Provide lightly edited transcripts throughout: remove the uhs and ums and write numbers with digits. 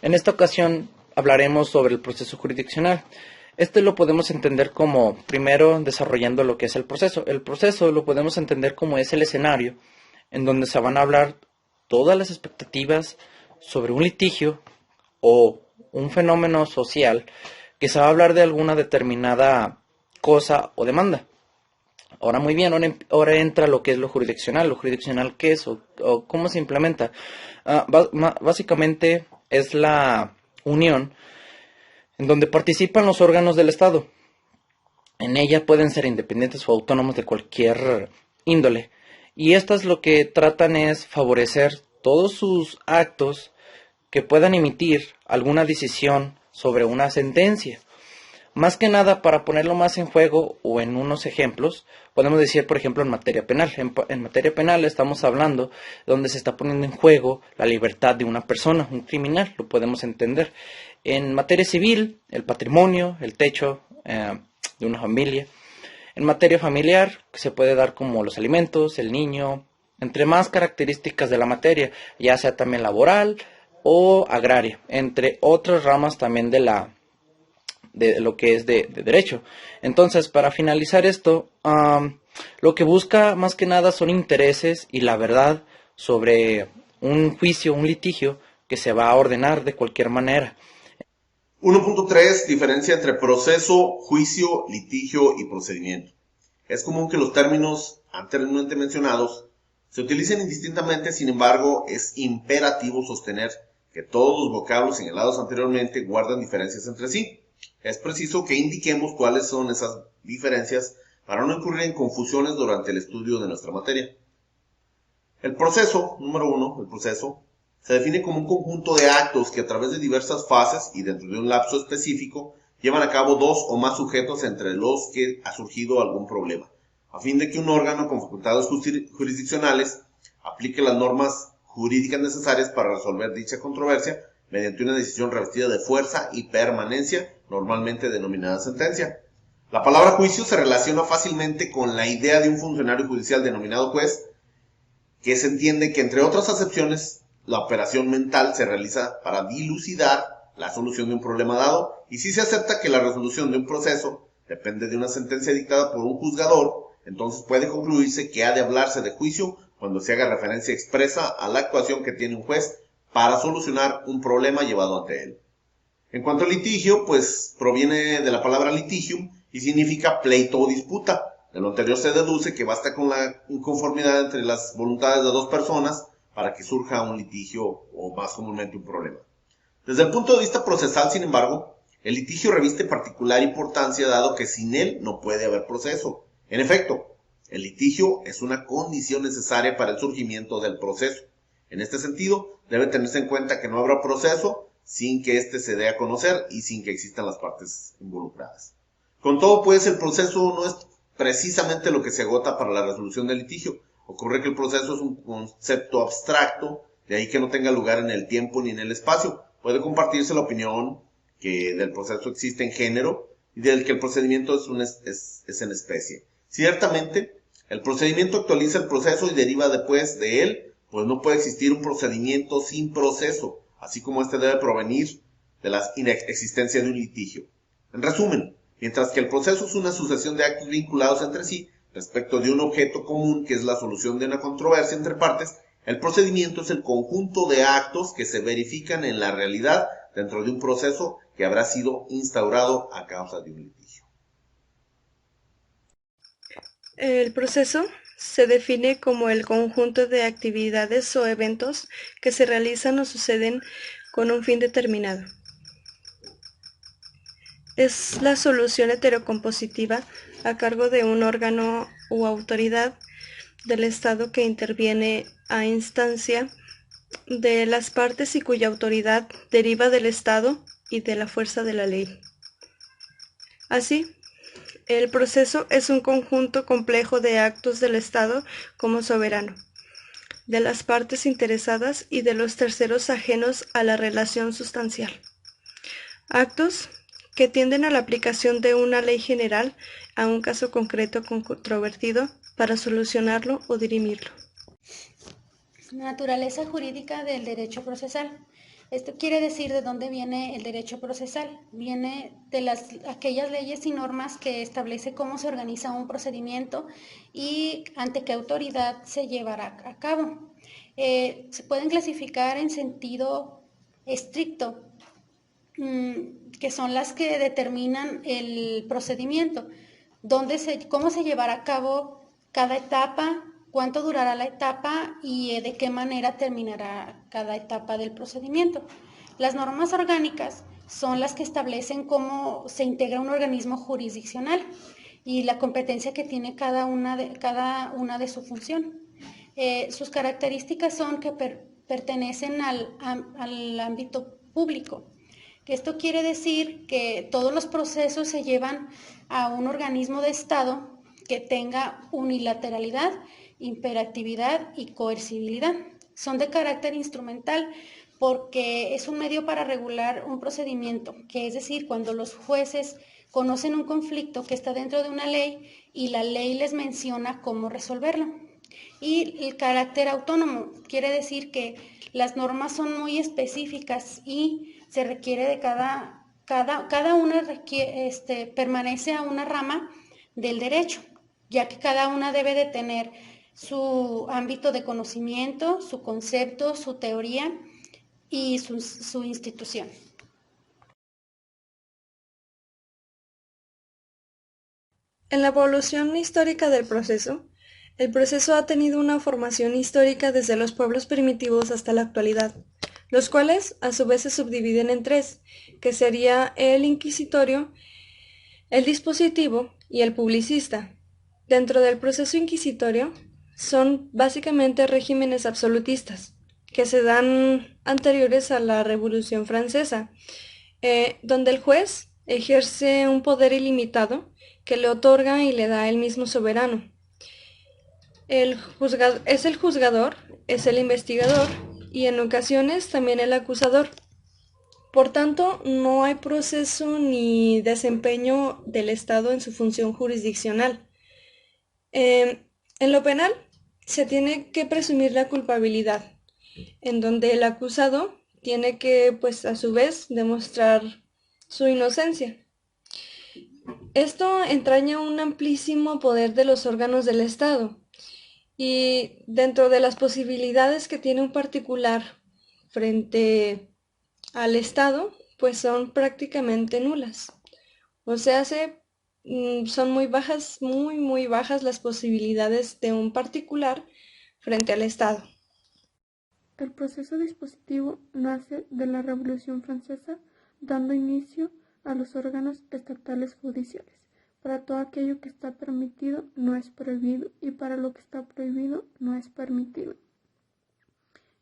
En esta ocasión hablaremos sobre el proceso jurisdiccional. Este lo podemos entender como, primero, desarrollando lo que es el proceso. El proceso lo podemos entender como es el escenario en donde se van a hablar todas las expectativas sobre un litigio o un fenómeno social que se va a hablar de alguna determinada cosa o demanda. Ahora muy bien, ahora entra lo que es lo jurisdiccional. Lo jurisdiccional, ¿qué es o cómo se implementa? Básicamente es la unión en donde participan los órganos del Estado. En ella pueden ser independientes o autónomos de cualquier índole. Y estas lo que tratan es favorecer todos sus actos que puedan emitir alguna decisión sobre una sentencia. Más que nada, para ponerlo más en juego o en unos ejemplos, podemos decir, por ejemplo, en materia penal. En materia penal estamos hablando donde se está poniendo en juego la libertad de una persona, un criminal, lo podemos entender. En materia civil, el patrimonio, el techo de una familia. En materia familiar, que se puede dar como los alimentos, el niño, entre más características de la materia, ya sea también laboral o agraria, entre otras ramas también de lo que es de derecho. Entonces, para finalizar esto, lo que busca más que nada son intereses y la verdad sobre un juicio, un litigio que se va a ordenar de cualquier manera. 1.3 Diferencia entre proceso, juicio, litigio y procedimiento. Es común que los términos anteriormente mencionados se utilicen indistintamente, sin embargo, es imperativo sostener que todos los vocablos señalados anteriormente guardan diferencias entre sí. Es preciso que indiquemos cuáles son esas diferencias para no incurrir en confusiones durante el estudio de nuestra materia. El proceso, número 1, el proceso, se define como un conjunto de actos que a través de diversas fases y dentro de un lapso específico llevan a cabo dos o más sujetos entre los que ha surgido algún problema, a fin de que un órgano con facultades jurisdiccionales aplique las normas jurídicas necesarias para resolver dicha controversia mediante una decisión revestida de fuerza y permanencia, normalmente denominada sentencia. La palabra juicio se relaciona fácilmente con la idea de un funcionario judicial denominado juez, que se entiende que, entre otras acepciones, la operación mental se realiza para dilucidar la solución de un problema dado, y si se acepta que la resolución de un proceso depende de una sentencia dictada por un juzgador, entonces puede concluirse que ha de hablarse de juicio cuando se haga referencia expresa a la actuación que tiene un juez para solucionar un problema llevado ante él. En cuanto al litigio, pues proviene de la palabra litigium y significa pleito o disputa. De lo anterior se deduce que basta con la inconformidad entre las voluntades de dos personas para que surja un litigio o más comúnmente un problema. Desde el punto de vista procesal, sin embargo, el litigio reviste particular importancia dado que sin él no puede haber proceso. En efecto, el litigio es una condición necesaria para el surgimiento del proceso. En este sentido, debe tenerse en cuenta que no habrá proceso sin que éste se dé a conocer y sin que existan las partes involucradas. Con todo, pues, el proceso no es precisamente lo que se agota para la resolución del litigio. Ocurre que el proceso es un concepto abstracto, de ahí que no tenga lugar en el tiempo ni en el espacio. Puede compartirse la opinión que del proceso existe en género y del que el procedimiento es en especie. Ciertamente, el procedimiento actualiza el proceso y deriva después de él, pues no puede existir un procedimiento sin proceso, así como este debe provenir de la inexistencia de un litigio. En resumen, mientras que el proceso es una sucesión de actos vinculados entre sí respecto de un objeto común que es la solución de una controversia entre partes, el procedimiento es el conjunto de actos que se verifican en la realidad dentro de un proceso que habrá sido instaurado a causa de un litigio. El proceso se define como el conjunto de actividades o eventos que se realizan o suceden con un fin determinado. Es la solución heterocompositiva a cargo de un órgano u autoridad del Estado que interviene a instancia de las partes y cuya autoridad deriva del Estado y de la fuerza de la ley. Así, el proceso es un conjunto complejo de actos del Estado como soberano, de las partes interesadas y de los terceros ajenos a la relación sustancial. Actos que tienden a la aplicación de una ley general a un caso concreto controvertido para solucionarlo o dirimirlo. Naturaleza jurídica del derecho procesal. Esto quiere decir de dónde viene el derecho procesal. Viene de aquellas leyes y normas que establece cómo se organiza un procedimiento y ante qué autoridad se llevará a cabo. Se pueden clasificar en sentido estricto, que son las que determinan el procedimiento, cómo se llevará a cabo cada etapa, cuánto durará la etapa y de qué manera terminará cada etapa del procedimiento. Las normas orgánicas son las que establecen cómo se integra un organismo jurisdiccional y la competencia que tiene cada una de su función. Sus características son que pertenecen al ámbito público. Esto quiere decir que todos los procesos se llevan a un organismo de Estado que tenga unilateralidad, imperatividad y coercibilidad. Son de carácter instrumental porque es un medio para regular un procedimiento, que es decir, cuando los jueces conocen un conflicto que está dentro de una ley y la ley les menciona cómo resolverlo. Y el carácter autónomo quiere decir que las normas son muy específicas y se requiere de cada una permanece a una rama del derecho, ya que cada una debe de tener su ámbito de conocimiento, su concepto, su teoría y su institución. En la evolución histórica del proceso, el proceso ha tenido una formación histórica desde los pueblos primitivos hasta la actualidad, los cuales a su vez se subdividen en tres, que sería el inquisitorio, el dispositivo y el publicista. Dentro del proceso inquisitorio son básicamente regímenes absolutistas, que se dan anteriores a la Revolución Francesa, donde el juez ejerce un poder ilimitado que le otorga y le da el mismo soberano. Es el juzgador, es el investigador y en ocasiones también el acusador. Por tanto, no hay proceso ni desempeño del Estado en su función jurisdiccional. En lo penal, se tiene que presumir la culpabilidad, en donde el acusado tiene que, pues, a su vez, demostrar su inocencia. Esto entraña un amplísimo poder de los órganos del Estado, y dentro de las posibilidades que tiene un particular frente al Estado, pues son prácticamente nulas. O sea, son muy bajas, muy bajas las posibilidades de un particular frente al Estado. El proceso dispositivo nace de la Revolución Francesa, dando inicio a los órganos estatales judiciales. Para todo aquello que está permitido no es prohibido y para lo que está prohibido no es permitido.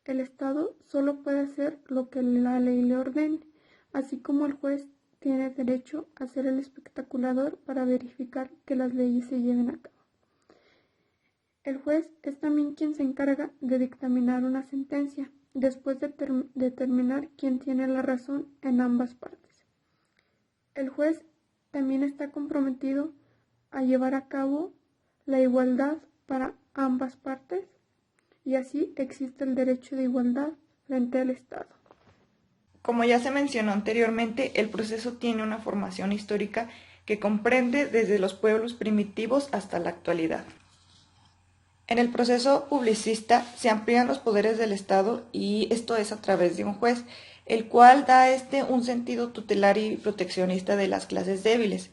El Estado solo puede hacer lo que la ley le ordene, así como el juez tiene derecho a ser el espectaculador para verificar que las leyes se lleven a cabo. El juez es también quien se encarga de dictaminar una sentencia, después de determinar quién tiene la razón en ambas partes. El juez también está comprometido a llevar a cabo la igualdad para ambas partes y así existe el derecho de igualdad frente al Estado. Como ya se mencionó anteriormente, el proceso tiene una formación histórica que comprende desde los pueblos primitivos hasta la actualidad. En el proceso publicista se amplían los poderes del Estado y esto es a través de un juez, el cual da un sentido tutelar y proteccionista de las clases débiles.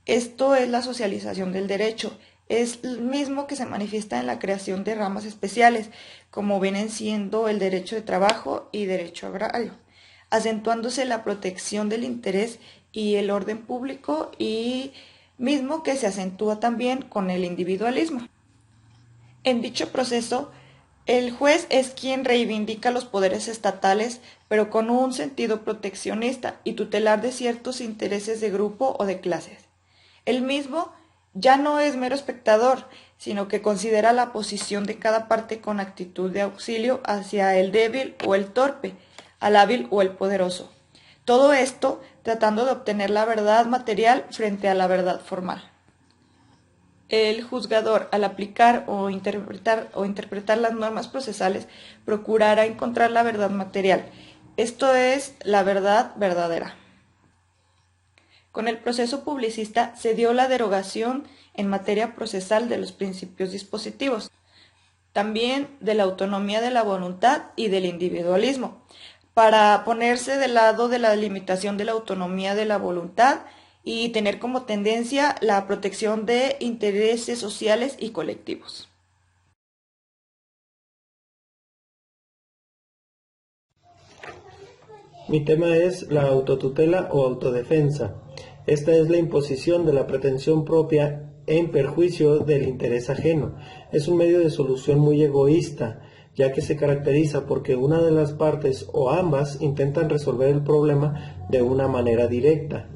Esto es la socialización del derecho, es el mismo que se manifiesta en la creación de ramas especiales, como vienen siendo el derecho de trabajo y derecho agrario, acentuándose la protección del interés y el orden público y mismo que se acentúa también con el individualismo. En dicho proceso, el juez es quien reivindica los poderes estatales, pero con un sentido proteccionista y tutelar de ciertos intereses de grupo o de clases. El mismo ya no es mero espectador, sino que considera la posición de cada parte con actitud de auxilio hacia el débil o el torpe, al hábil o el poderoso. Todo esto tratando de obtener la verdad material frente a la verdad formal. El juzgador, al aplicar o interpretar las normas procesales, procurará encontrar la verdad material, Esto es la verdad verdadera. Con el proceso publicista se dio la derogación en materia procesal de los principios dispositivos, también de la autonomía de la voluntad y del individualismo, para ponerse del lado de la limitación de la autonomía de la voluntad y tener como tendencia la protección de intereses sociales y colectivos. Mi tema es la autotutela o autodefensa. Esta es la imposición de la pretensión propia en perjuicio del interés ajeno. Es un medio de solución muy egoísta, ya que se caracteriza porque una de las partes o ambas intentan resolver el problema de una manera directa.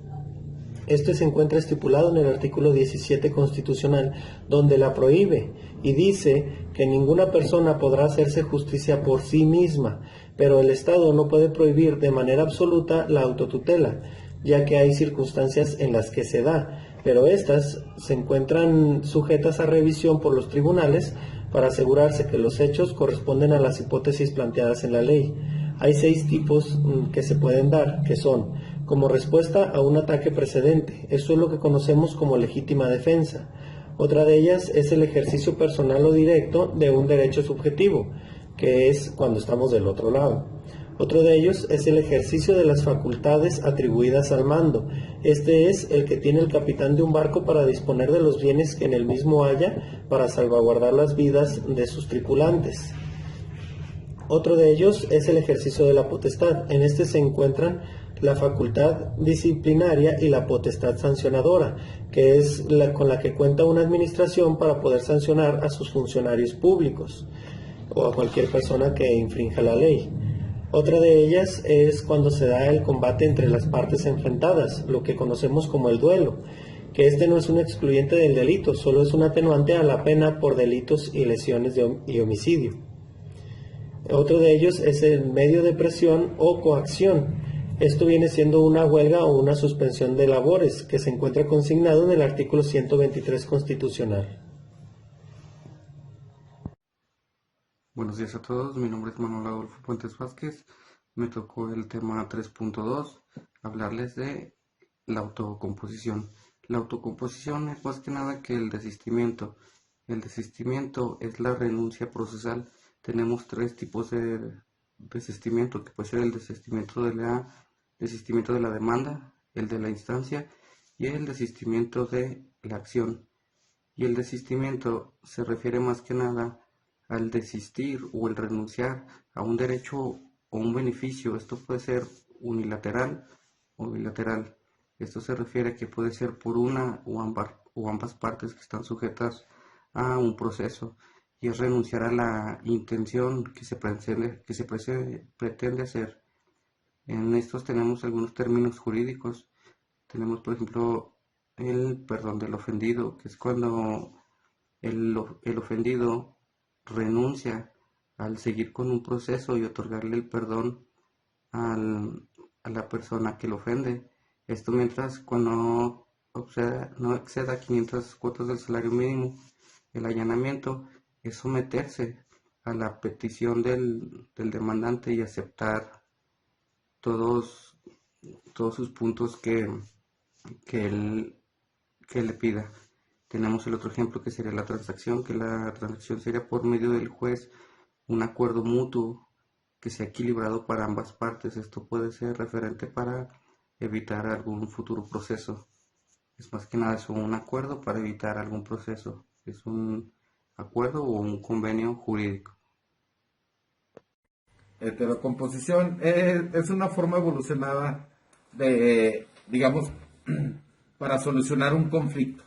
Esto se encuentra estipulado en el artículo 17 constitucional, donde la prohíbe y dice que ninguna persona podrá hacerse justicia por sí misma, pero el Estado no puede prohibir de manera absoluta la autotutela, ya que hay circunstancias en las que se da, pero estas se encuentran sujetas a revisión por los tribunales para asegurarse que los hechos corresponden a las hipótesis planteadas en la ley. Hay 6 tipos que se pueden dar, que son: como respuesta a un ataque precedente, esto es lo que conocemos como legítima defensa. Otra de ellas es el ejercicio personal o directo de un derecho subjetivo, que es cuando estamos del otro lado. Otro de ellos es el ejercicio de las facultades atribuidas al mando. Este es el que tiene el capitán de un barco para disponer de los bienes que en el mismo haya para salvaguardar las vidas de sus tripulantes. Otro de ellos es el ejercicio de la potestad. En este se encuentran la facultad disciplinaria y la potestad sancionadora, que es con la que cuenta una administración para poder sancionar a sus funcionarios públicos o a cualquier persona que infrinja la ley. Otra de ellas es cuando se da el combate entre las partes enfrentadas, lo que conocemos como el duelo, que este no es un excluyente del delito, solo es un atenuante a la pena por delitos y lesiones y homicidio. Otro de ellos es el medio de presión o coacción. Esto viene siendo una huelga o una suspensión de labores, que se encuentra consignado en el artículo 123 constitucional. Buenos días a todos, mi nombre es Manuel Adolfo Puentes Vázquez. Me tocó el tema 3.2, hablarles de la autocomposición. La autocomposición es más que nada que el desistimiento. El desistimiento es la renuncia procesal. Tenemos 3 tipos de desistimiento, que puede ser el desistimiento de la demanda, el de la instancia y el desistimiento de la acción. Y el desistimiento se refiere más que nada al desistir o el renunciar a un derecho o un beneficio. Esto puede ser unilateral o bilateral. Esto se refiere a que puede ser por una o ambas partes que están sujetas a un proceso, y es renunciar a la intención que se pretende hacer. En estos tenemos algunos términos jurídicos. Tenemos, por ejemplo, el perdón del ofendido, que es cuando el ofendido renuncia al seguir con un proceso y otorgarle el perdón a la persona que lo ofende. Esto mientras cuando no exceda 500 cuotas del salario mínimo. El allanamiento es someterse a la petición del demandante y aceptar todos sus puntos que le pida. Tenemos el otro ejemplo, que sería la transacción, que la transacción sería por medio del juez un acuerdo mutuo que sea equilibrado para ambas partes. Esto puede ser referente para evitar algún futuro proceso. Es más que nada eso, un acuerdo para evitar algún proceso. Es un acuerdo o un convenio jurídico. Heterocomposición es una forma evolucionada de, digamos, para solucionar un conflicto.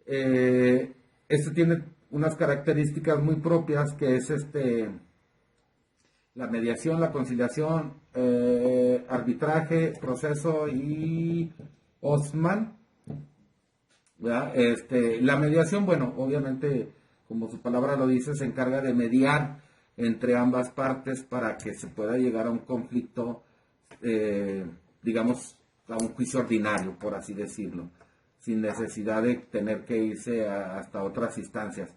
Esto tiene unas características muy propias, que es la mediación, la conciliación, arbitraje, proceso y Osman. ¿Verdad? La mediación, bueno, obviamente, como su palabra lo dice, se encarga de mediar entre ambas partes para que se pueda llegar a un conflicto, digamos, a un juicio ordinario, por así decirlo, sin necesidad de tener que irse hasta otras instancias.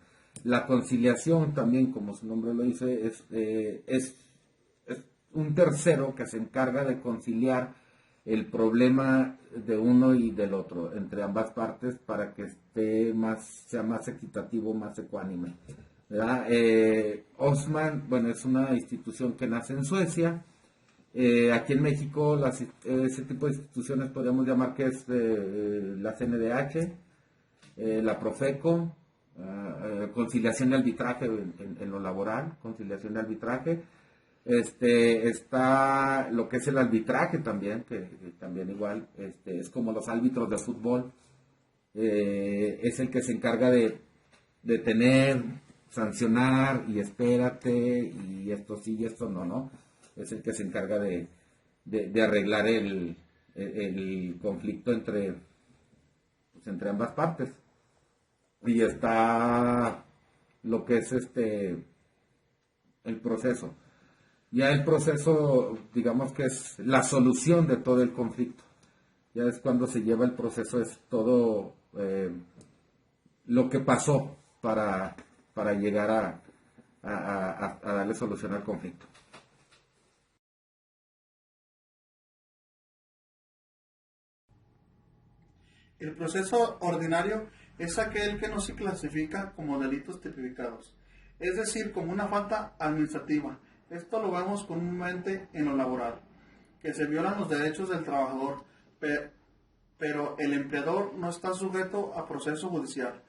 La conciliación también, como su nombre lo dice, un tercero que se encarga de conciliar el problema de uno y del otro, entre ambas partes, para que sea más equitativo, más ecuánime, ¿verdad? Osman, bueno, es una institución que nace en Suecia. Aquí en México, ese tipo de instituciones podríamos llamar que es la CNDH, la Profeco, conciliación y arbitraje en lo laboral, conciliación y arbitraje. Está lo que es el arbitraje también, que también igual es como los árbitros de fútbol. Es el que se encarga de detener, sancionar y espérate, y esto sí y esto no, ¿no? Es el que se encarga de arreglar el conflicto entre ambas partes. Y está lo que es el proceso. Ya el proceso, digamos que es la solución de todo el conflicto. Ya es cuando se lleva el proceso, es todo lo que pasó para llegar a darle solución al conflicto. El proceso ordinario es aquel que no se clasifica como delitos tipificados, es decir, como una falta administrativa. Esto lo vemos comúnmente en lo laboral, que se violan los derechos del trabajador, pero el empleador no está sujeto a proceso judicial,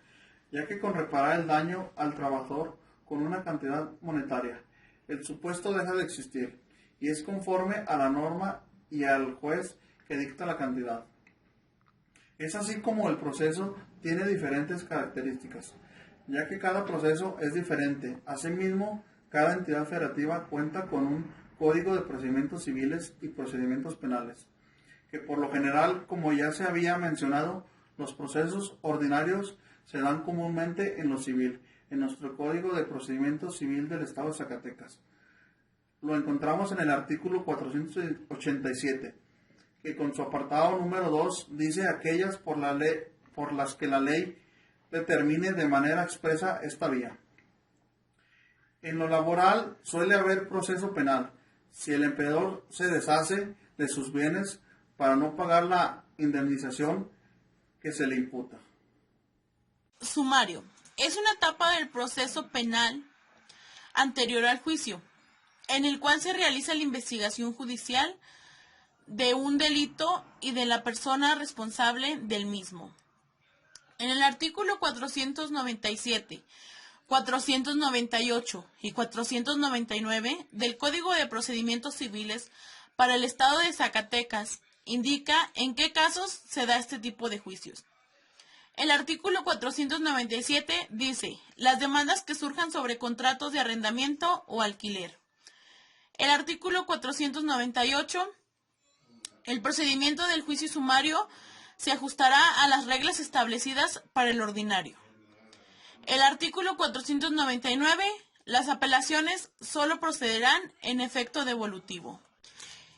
ya que con reparar el daño al trabajador con una cantidad monetaria, el supuesto deja de existir y es conforme a la norma y al juez que dicta la cantidad. Es así como el proceso tiene diferentes características, ya que cada proceso es diferente. Asimismo, cada entidad federativa cuenta con un Código de Procedimientos Civiles y Procedimientos Penales, que por lo general, como ya se había mencionado, los procesos ordinarios se dan comúnmente en lo civil, en nuestro Código de Procedimientos Civil del Estado de Zacatecas. Lo encontramos en el artículo 487, que con su apartado número 2 dice aquellas por las que la ley determine de manera expresa esta vía. En lo laboral suele haber proceso penal, si el empleador se deshace de sus bienes para no pagar la indemnización que se le imputa. Sumario. Es una etapa del proceso penal anterior al juicio, en el cual se realiza la investigación judicial de un delito y de la persona responsable del mismo. En el artículo 497, 498 y 499 del Código de Procedimientos Civiles para el Estado de Zacatecas indica en qué casos se da este tipo de juicios. El artículo 497 dice las demandas que surjan sobre contratos de arrendamiento o alquiler. El artículo 498, el procedimiento del juicio sumario se ajustará a las reglas establecidas para el ordinario. El artículo 499, las apelaciones solo procederán en efecto devolutivo.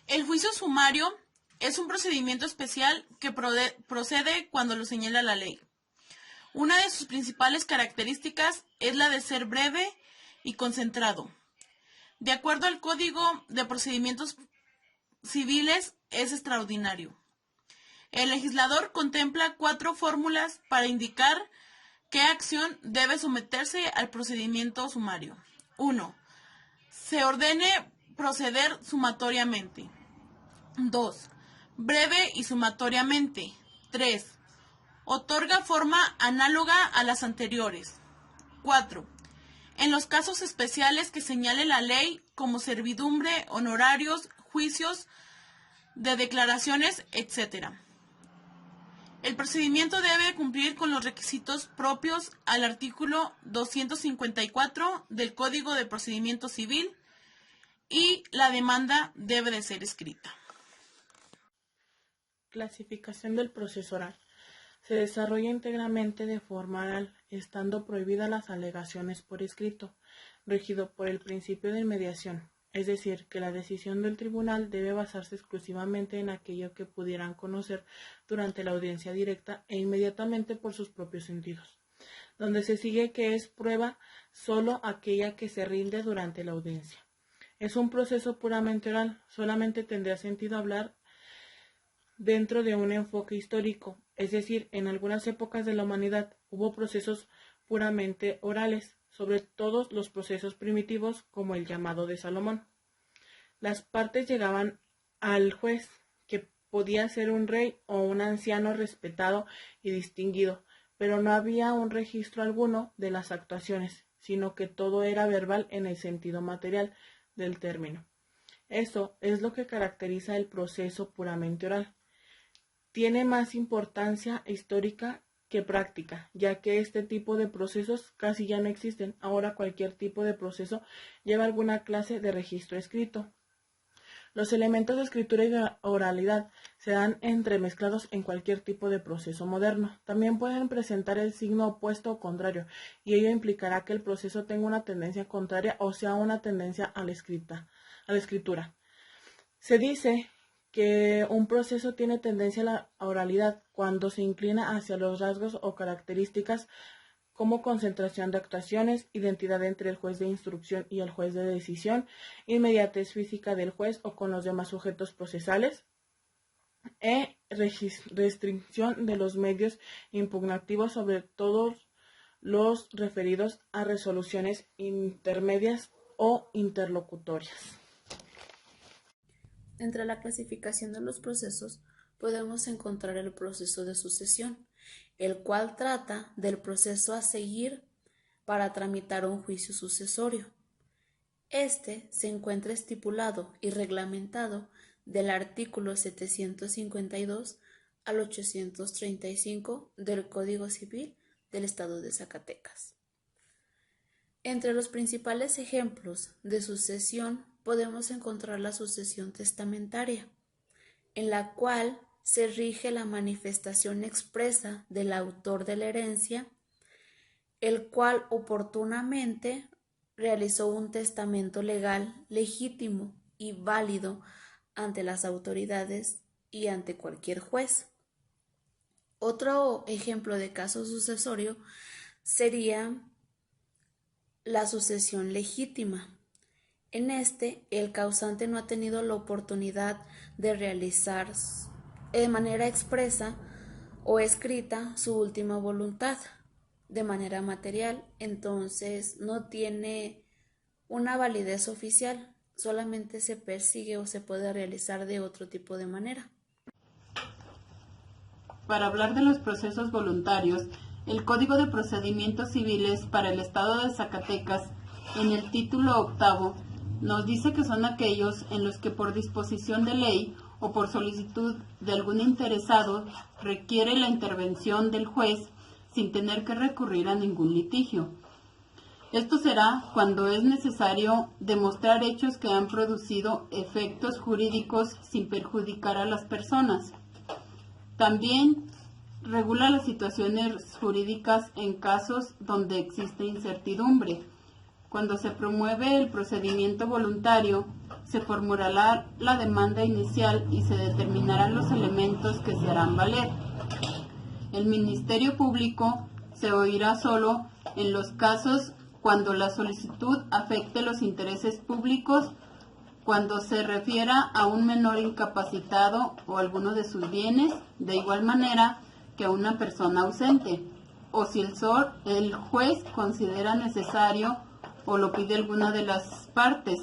El juicio sumario es un procedimiento especial que procede cuando lo señala la ley. Una de sus principales características es la de ser breve y concentrado. De acuerdo al Código de Procedimientos Civiles, es extraordinario. El legislador contempla 4 fórmulas para indicar qué acción debe someterse al procedimiento sumario. 1. Se ordene proceder sumatoriamente. 2. Breve y sumatoriamente. 3. Otorga forma análoga a las anteriores. 4. En los casos especiales que señale la ley como servidumbre, honorarios, juicios de declaraciones, etc. El procedimiento debe cumplir con los requisitos propios al artículo 254 del Código de Procedimiento Civil y la demanda debe de ser escrita. Clasificación del proceso oral. Se desarrolla íntegramente de forma oral, estando prohibidas las alegaciones por escrito, regido por el principio de inmediación, es decir, que la decisión del tribunal debe basarse exclusivamente en aquello que pudieran conocer durante la audiencia directa e inmediatamente por sus propios sentidos, donde se sigue que es prueba solo aquella que se rinde durante la audiencia. Es un proceso puramente oral, solamente tendría sentido hablar dentro de un enfoque histórico, es decir, en algunas épocas de la humanidad hubo procesos puramente orales, sobre todo los procesos primitivos como el llamado de Salomón. Las partes llegaban al juez, que podía ser un rey o un anciano respetado y distinguido, pero no había un registro alguno de las actuaciones, sino que todo era verbal en el sentido material del término. Eso es lo que caracteriza el proceso puramente oral. Tiene más importancia histórica que práctica, ya que este tipo de procesos casi ya no existen. Ahora cualquier tipo de proceso lleva alguna clase de registro escrito. Los elementos de escritura y oralidad se dan entremezclados en cualquier tipo de proceso moderno. También pueden presentar el signo opuesto o contrario, y ello implicará que el proceso tenga una tendencia contraria o sea una tendencia a la escritura. Se dice que un proceso tiene tendencia a la oralidad cuando se inclina hacia los rasgos o características como concentración de actuaciones, identidad entre el juez de instrucción y el juez de decisión, inmediatez física del juez o con los demás sujetos procesales, restricción de los medios impugnativos, sobre todo los referidos a resoluciones intermedias o interlocutorias. Entre la clasificación de los procesos podemos encontrar el proceso de sucesión, el cual trata del proceso a seguir para tramitar un juicio sucesorio. Este se encuentra estipulado y reglamentado del artículo 752 al 835 del Código Civil del Estado de Zacatecas. Entre los principales ejemplos de sucesión podemos encontrar la sucesión testamentaria, en la cual se rige la manifestación expresa del autor de la herencia, el cual oportunamente realizó un testamento legal, legítimo y válido ante las autoridades y ante cualquier juez. Otro ejemplo de caso sucesorio sería la sucesión legítima. En este, el causante no ha tenido la oportunidad de realizar de manera expresa o escrita su última voluntad de manera material, entonces no tiene una validez oficial, solamente se persigue o se puede realizar de otro tipo de manera. Para hablar de los procesos voluntarios, el Código de Procedimientos Civiles para el Estado de Zacatecas, en el título 8, nos dice que son aquellos en los que por disposición de ley o por solicitud de algún interesado requiere la intervención del juez sin tener que recurrir a ningún litigio. Esto será cuando es necesario demostrar hechos que han producido efectos jurídicos sin perjudicar a las personas. También regula las situaciones jurídicas en casos donde existe incertidumbre. Cuando se promueve el procedimiento voluntario, se formulará la demanda inicial y se determinarán los elementos que se harán valer. El Ministerio Público se oirá solo en los casos cuando la solicitud afecte los intereses públicos, cuando se refiera a un menor incapacitado o alguno de sus bienes, de igual manera que a una persona ausente, o si el juez considera necesario o lo pide alguna de las partes,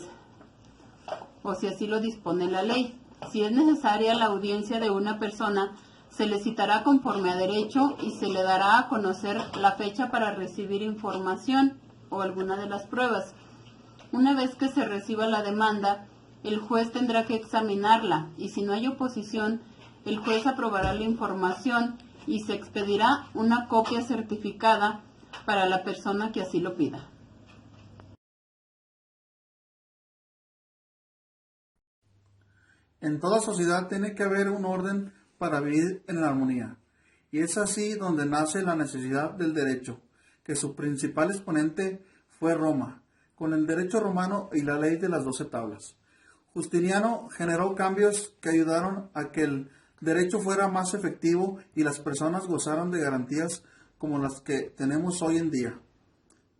o si así lo dispone la ley. Si es necesaria la audiencia de una persona, se le citará conforme a derecho y se le dará a conocer la fecha para recibir información o alguna de las pruebas. Una vez que se reciba la demanda, el juez tendrá que examinarla y si no hay oposición, el juez aprobará la información y se expedirá una copia certificada para la persona que así lo pida. En toda sociedad tiene que haber un orden para vivir en armonía, y es así donde nace la necesidad del derecho, que su principal exponente fue Roma, con el derecho romano y la ley de las 12 tablas. Justiniano generó cambios que ayudaron a que el derecho fuera más efectivo y las personas gozaran de garantías como las que tenemos hoy en día.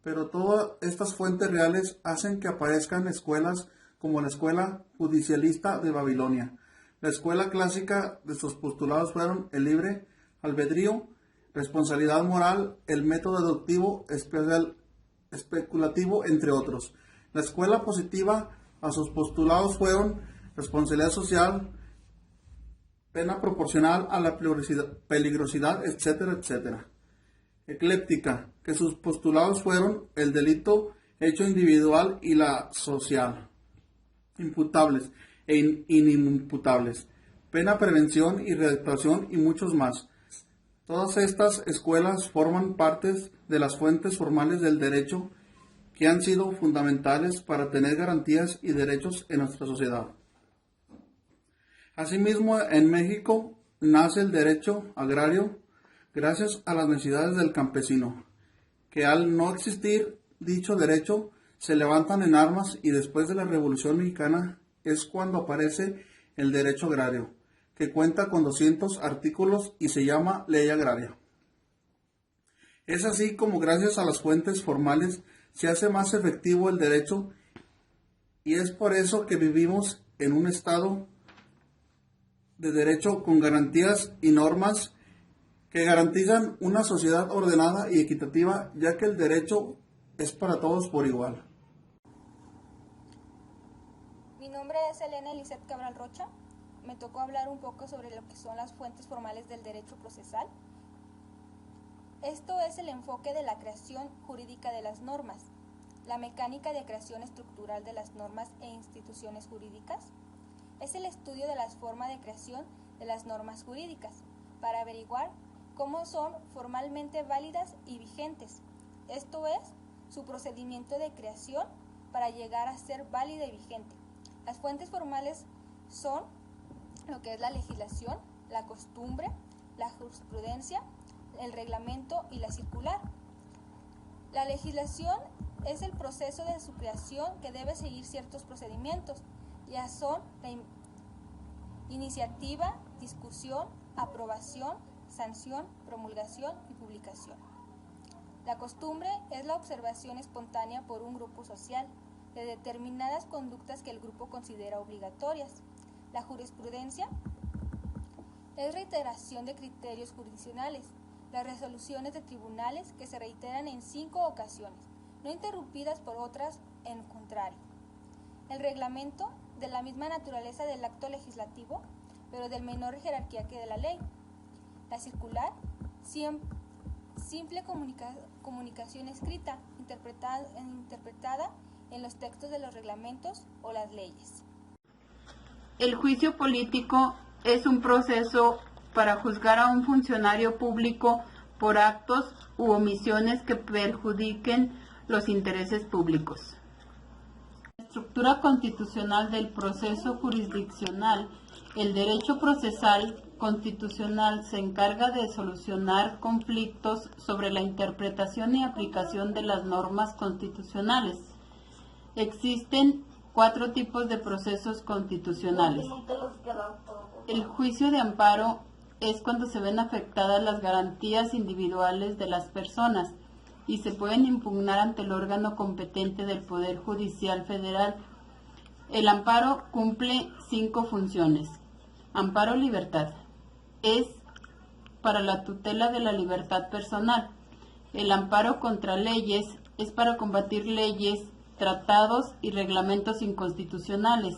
Pero todas estas fuentes reales hacen que aparezcan escuelas como la Escuela Judicialista de Babilonia. La escuela clásica de sus postulados fueron el libre albedrío, responsabilidad moral, el método deductivo, especulativo, entre otros. La escuela positiva a sus postulados fueron responsabilidad social, pena proporcional a la peligrosidad, etcétera, etcétera. Ecléptica, que sus postulados fueron el delito, hecho individual y la social. Imputables e inimputables, pena, prevención y reactuación y muchos más. Todas estas escuelas forman parte de las fuentes formales del derecho que han sido fundamentales para tener garantías y derechos en nuestra sociedad. Asimismo, en México nace el derecho agrario gracias a las necesidades del campesino, que al no existir dicho derecho se levantan en armas, y después de la Revolución Mexicana es cuando aparece el derecho agrario, que cuenta con 200 artículos y se llama Ley Agraria. Es así como gracias a las fuentes formales se hace más efectivo el derecho, y es por eso que vivimos en un estado de derecho con garantías y normas que garantizan una sociedad ordenada y equitativa, ya que el derecho es para todos por igual. Mi nombre es Elena Eliseth Cabral Rocha. Me tocó hablar un poco sobre lo que son las fuentes formales del derecho procesal. Esto es el enfoque de la creación jurídica de las normas, la mecánica de creación estructural de las normas e instituciones jurídicas. Es el estudio de las formas de creación de las normas jurídicas para averiguar cómo son formalmente válidas y vigentes. Esto es, su procedimiento de creación para llegar a ser válida y vigente. Las fuentes formales son lo que es la legislación, la costumbre, la jurisprudencia, el reglamento y la circular. La legislación es el proceso de su creación que debe seguir ciertos procedimientos. Ya son la iniciativa, discusión, aprobación, sanción, promulgación y publicación. La costumbre es la observación espontánea por un grupo social de determinadas conductas que el grupo considera obligatorias. La jurisprudencia es reiteración de criterios jurisdiccionales, las resoluciones de tribunales que se reiteran en 5 ocasiones, no interrumpidas por otras en contrario. El reglamento, de la misma naturaleza del acto legislativo, pero de menor jerarquía que de la ley. La circular, simple comunicación escrita, interpretada en los textos de los reglamentos o las leyes. El juicio político es un proceso para juzgar a un funcionario público por actos u omisiones que perjudiquen los intereses públicos. La estructura constitucional del proceso jurisdiccional, el derecho procesal constitucional se encarga de solucionar conflictos sobre la interpretación y aplicación de las normas constitucionales. Existen 4 tipos de procesos constitucionales. El juicio de amparo es cuando se ven afectadas las garantías individuales de las personas y se pueden impugnar ante el órgano competente del Poder Judicial Federal. El amparo cumple 5 funciones. Amparo libertad. Es para la tutela de la libertad personal. El amparo contra leyes es para combatir leyes, tratados y reglamentos inconstitucionales.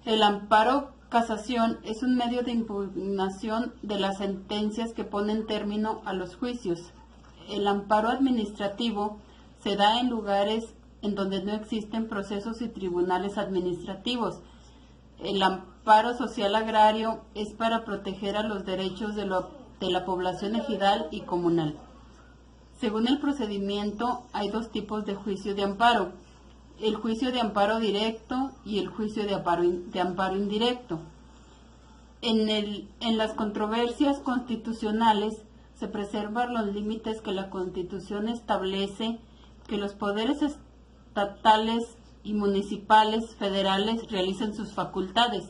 El amparo casación es un medio de impugnación de las sentencias que ponen término a los juicios. El amparo administrativo se da en lugares en donde no existen procesos y tribunales administrativos. El amparo social agrario es para proteger a los derechos de la población ejidal y comunal. Según el procedimiento, hay 2 tipos de juicio de amparo: el juicio de amparo directo y el juicio de amparo indirecto. En las controversias constitucionales se preservan los límites que la Constitución establece, que los poderes estatales y municipales federales realicen sus facultades.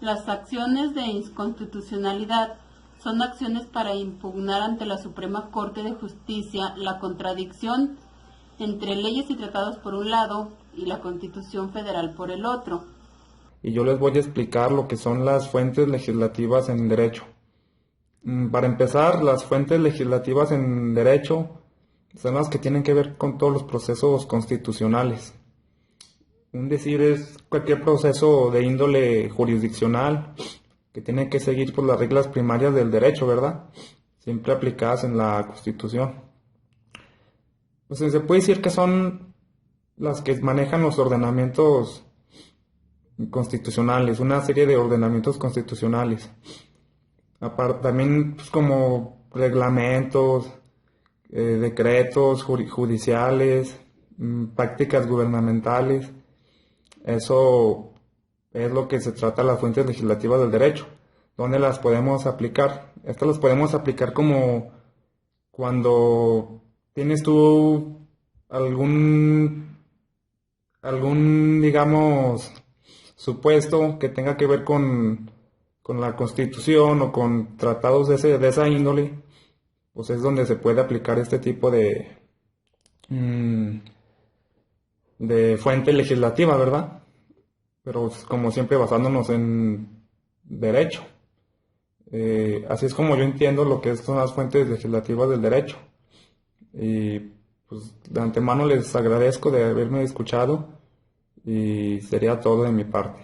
Las acciones de inconstitucionalidad son acciones para impugnar ante la Suprema Corte de Justicia la contradicción entre leyes y tratados por un lado y la Constitución Federal por el otro. Y yo les voy a explicar lo que son las fuentes legislativas en derecho. Para empezar, las fuentes legislativas en derecho son las que tienen que ver con todos los procesos constitucionales. Un decir es cualquier proceso de índole jurisdiccional que tiene que seguir por las reglas primarias del derecho, ¿verdad? Siempre aplicadas en la Constitución. Pues se puede decir que son las que manejan los ordenamientos constitucionales, una serie de ordenamientos constitucionales. Aparte, también pues, como reglamentos, decretos judiciales, prácticas gubernamentales. Eso es lo que se trata de las fuentes legislativas del derecho. ¿Dónde las podemos aplicar? Estas las podemos aplicar como cuando tienes tú algún digamos, supuesto que tenga que ver con la Constitución o con tratados de esa índole, pues es donde se puede aplicar este tipo de fuente legislativa, ¿verdad? Pero como siempre basándonos en derecho. Así es como yo entiendo lo que son las fuentes legislativas del derecho. Y pues de antemano les agradezco de haberme escuchado y sería todo de mi parte.